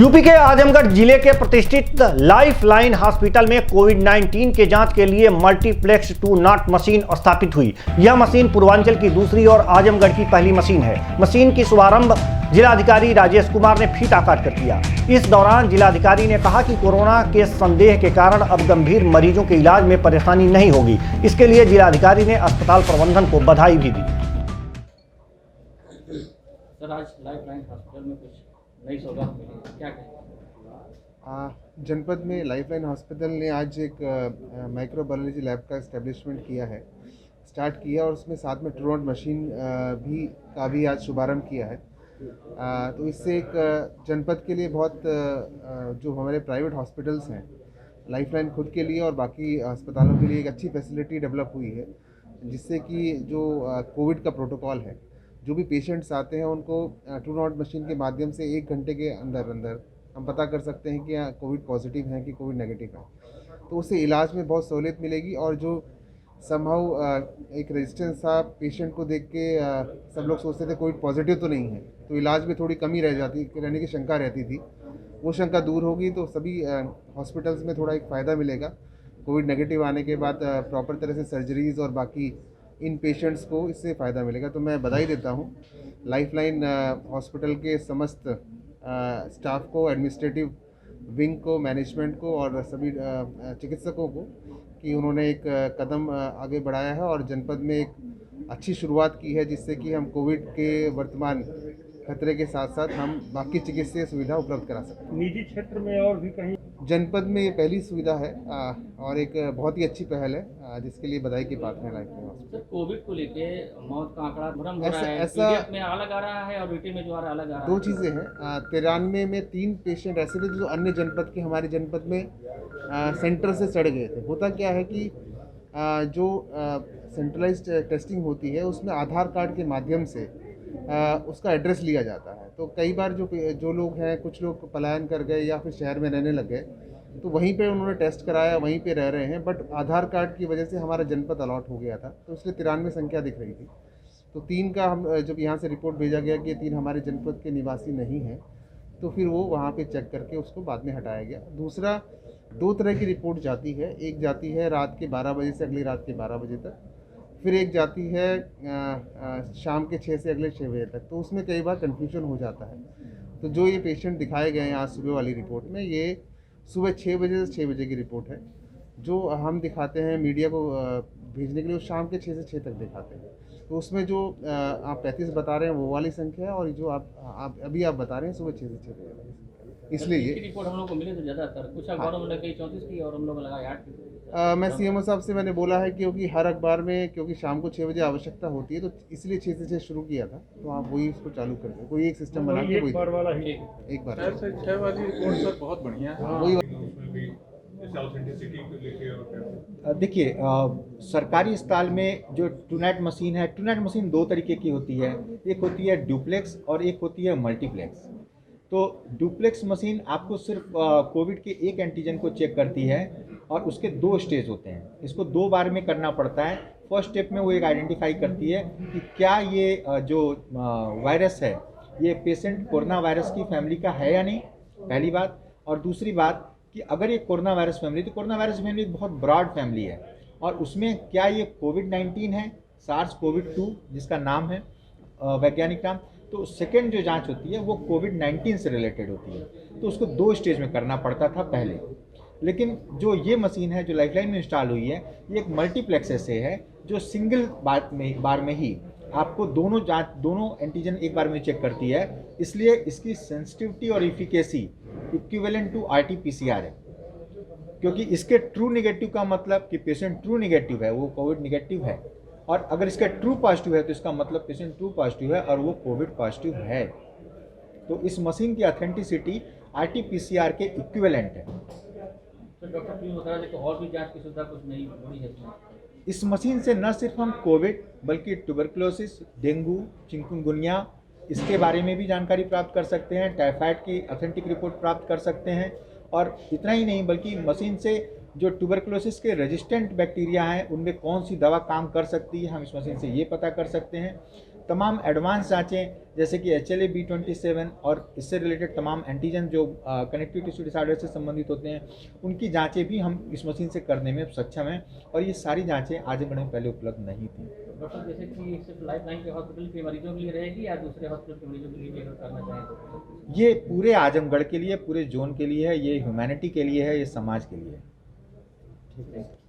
UP के आजमगढ़ जिले के प्रतिष्ठित लाइफलाइन हॉस्पिटल में कोविड-19 के जांच के लिए मल्टीप्लेक्स 2 नॉट मशीन स्थापित हुई। यह मशीन पूर्वांचल की दूसरी और आजमगढ़ की पहली मशीन है। मशीन की शुभारंभ जिलाधिकारी राजेश कुमार ने फीता काट कर किया। इस दौरान जिलाधिकारी ने कहा कि कोरोना के संदेह के कारण अब गंभीर मरीजों के इलाज में परेशानी नहीं होगी। इसके लिए जिलाधिकारी ने अस्पताल प्रबंधन को बधाई भी दी। सर, आज लाइफलाइन हॉस्पिटल में कुछ नई सौगात मिली, क्या कहें? जनपद में लाइफलाइन हॉस्पिटल ने आज एक माइक्रोबायोलॉजी लैब का इस्टेब्लिशमेंट स्टार्ट किया और उसमें साथ में ट्रूनॉट मशीन का भी आज शुभारंभ किया है। तो इससे एक जनपद के लिए बहुत जो हमारे प्राइवेट हॉस्पिटल्स हैं, लाइफलाइन खुद के लिए और बाकी अस्पतालों के लिए एक अच्छी फैसिलिटी डेवलप हुई है, जिससे कि जो कोविड का प्रोटोकॉल है, जो भी पेशेंट्स आते हैं उनको ट्रूनॉट मशीन के माध्यम से 1 घंटे के अंदर हम पता कर सकते हैं कि कोविड पॉजिटिव है कि कोविड नेगेटिव है। तो उससे इलाज में बहुत सहूलियत मिलेगी और जो समहाउ एक रेजिस्टेंस था पेशेंट को देख के सब लोग सोचते थे कोविड पॉजिटिव तो नहीं है, तो इलाज में थोड़ी कमी रहने की शंका रहती थी। वो शंका दूर होगी तो सभी हॉस्पिटल्स में थोड़ा एक फ़ायदा मिलेगा। कोविड नेगेटिव आने के बाद प्रॉपर तरह से सर्जरीज़ और बाकी इन पेशेंट्स को इससे फ़ायदा मिलेगा। तो मैं बधाई देता हूँ लाइफलाइन हॉस्पिटल के समस्त स्टाफ को, एडमिनिस्ट्रेटिव विंग को, मैनेजमेंट को और सभी चिकित्सकों को कि उन्होंने एक कदम आगे बढ़ाया है और जनपद में एक अच्छी शुरुआत की है, जिससे कि हम कोविड के वर्तमान खतरे के साथ साथ हम बाकी चिकित्सीय सुविधा उपलब्ध करा सकते हैं। निजी क्षेत्र में और भी कहीं जनपद में ये पहली सुविधा है और एक बहुत ही अच्छी पहल है, जिसके लिए बधाई की बात है लाइफलाइन हॉस्पिटल। सर, कोविड को लेके मौत का आंकड़ा भ्रम हो रहा है, पीडीएफ में अलग आ रहा है और रीटे में जो आ रहा है अलग आ रहा है। 2 चीज़ें हैं। 93 में 3 पेशेंट ऐसे थे जो अन्य जनपद के हमारे जनपद में सेंटर से चढ़ गए थे। होता क्या है कि जो सेंट्रलाइज्ड टेस्टिंग होती है उसमें आधार कार्ड के माध्यम से उसका एड्रेस लिया जाता है। तो कई बार जो लोग हैं, कुछ लोग पलायन कर गए या फिर शहर में रहने लग गए, तो वहीं पे उन्होंने टेस्ट कराया, वहीं पे रह रहे हैं, बट आधार कार्ड की वजह से हमारा जनपद अलॉट हो गया था, तो इसलिए 93 संख्या दिख रही थी। तो 3 का हम जब यहाँ से रिपोर्ट भेजा गया कि 3 हमारे जनपद के निवासी नहीं हैं, तो फिर वो वहाँ पे चेक करके उसको बाद में हटाया गया। दूसरा, 2 तरह की रिपोर्ट जाती है। एक जाती है रात के 12 बजे से अगली रात के 12 बजे तक, फिर एक जाती है शाम के 6 से अगले 6 बजे तक। तो उसमें कई बार कन्फ्यूजन हो जाता है। तो जो ये पेशेंट दिखाए गए हैं आज सुबह वाली रिपोर्ट में, ये सुबह 6 बजे से 6 बजे की रिपोर्ट है। जो हम दिखाते हैं मीडिया को भेजने के लिए, वो शाम के 6 से 6 तक दिखाते हैं। तो उसमें जो आप 35 बता रहे हैं वो वाली संख्या है, और जो आप अभी बता रहे हैं सुबह 6 से 6 बजे वाली, इसलिए ये रिपोर्ट हम लोग को मिले तो ज़्यादातर कुछ अखबारों में लगे 34 की और हम लोग लगाए 8 की। मैं सीएमओ साहब से मैंने बोला है क्योंकि हर अखबार में क्योंकि शाम को 6 बजे आवश्यकता होती है, तो इसलिए 6 से 6 शुरू किया था। तो आप वही उसको चालू कर दें, कोई एक सिस्टम बना के एक बार वाला ही एक बार 6 वाली रिपोर्ट सर बहुत बढ़िया है। वही देखिए, सरकारी अस्पताल में जो ट्रूनॉट मशीन है, ट्रूनॉट मशीन 2 तरीके की होती है। एक होती है डुप्लेक्स और एक होती है मल्टीप्लेक्स। तो डुप्लेक्स मशीन आपको सिर्फ कोविड के एक एंटीजन को चेक करती है और उसके 2 स्टेज होते हैं। इसको 2 बार में करना पड़ता है। फर्स्ट स्टेप में वो एक आइडेंटिफाई करती है कि क्या ये जो वायरस है ये पेशेंट कोरोना वायरस की फैमिली का है या नहीं, पहली बात। और दूसरी बात कि अगर ये कोरोना वायरस फैमिली, तो कोरोना वायरस फैमिली एक बहुत ब्रॉड फैमिली है, और उसमें क्या ये कोविड-19 है, SARS-CoV-2 जिसका नाम है वैज्ञानिक नाम। तो सेकेंड जो जांच होती है वो कोविड-19 से रिलेटेड होती है। तो उसको 2 स्टेज में करना पड़ता था पहले। लेकिन जो ये मशीन है जो लाइफलाइन में इंस्टॉल हुई है, ये एक मल्टीप्लेक्स ऐसे है जो सिंगल बार में ही आपको दोनों एंटीजन एक बार में चेक करती है। इसलिए इसकी सेंसिटिविटी और इफिकेसी इक्विवेलेंट टू RT-PCR है, क्योंकि इसके ट्रू नेगेटिव का मतलब कि पेशेंट ट्रू नेगेटिव है, वो कोविड नेगेटिव है, और अगर इसका ट्रू पॉजिटिव है तो इसका मतलब पेशेंट ट्रू पॉजिटिव है और वो कोविड पॉजिटिव है। तो इस मशीन की ऑथेंटिसिटी RT-PCR के इक्विवेलेंट है। तो डॉक्टर प्लीज बता रहे थे और भी जांच की सुविधा कुछ नहीं बड़ी है इसमें। इस मशीन से न सिर्फ हम कोविड बल्कि ट्यूबरकुलोसिस, डेंगू, चिकनगुनिया इसके बारे में भी जानकारी प्राप्त कर सकते हैं, टाइफाइड की ऑथेंटिक रिपोर्ट प्राप्त कर सकते हैं। और इतना ही नहीं बल्कि मशीन से जो ट्यूबरकुलोसिस के रेजिस्टेंट बैक्टीरिया हैं उनमें कौन सी दवा काम कर सकती है, हम इस मशीन से ये पता कर सकते हैं। तमाम एडवांस जांचें जैसे कि HLA-B27 और इससे रिलेटेड तमाम एंटीजन जो कनेक्टिव टिश्यू डिसऑर्डर से संबंधित होते हैं, उनकी जांचें भी हम इस मशीन से करने में सक्षम हैं और ये सारी जांचें आजमगढ़ में पहले उपलब्ध नहीं थी। डॉक्टर साहब, जैसे कि सिर्फ लाइफ लाइन के हॉस्पिटल के मरीजों के लिए रहेगी या दूसरे हॉस्पिटल के मरीजों के लिए भी अगर करना चाहें तो? ये पूरे आजमगढ़ के लिए, पूरे जोन के लिए है, ये ह्यूमैनिटी के लिए है, ये समाज के लिए है। ठीक है।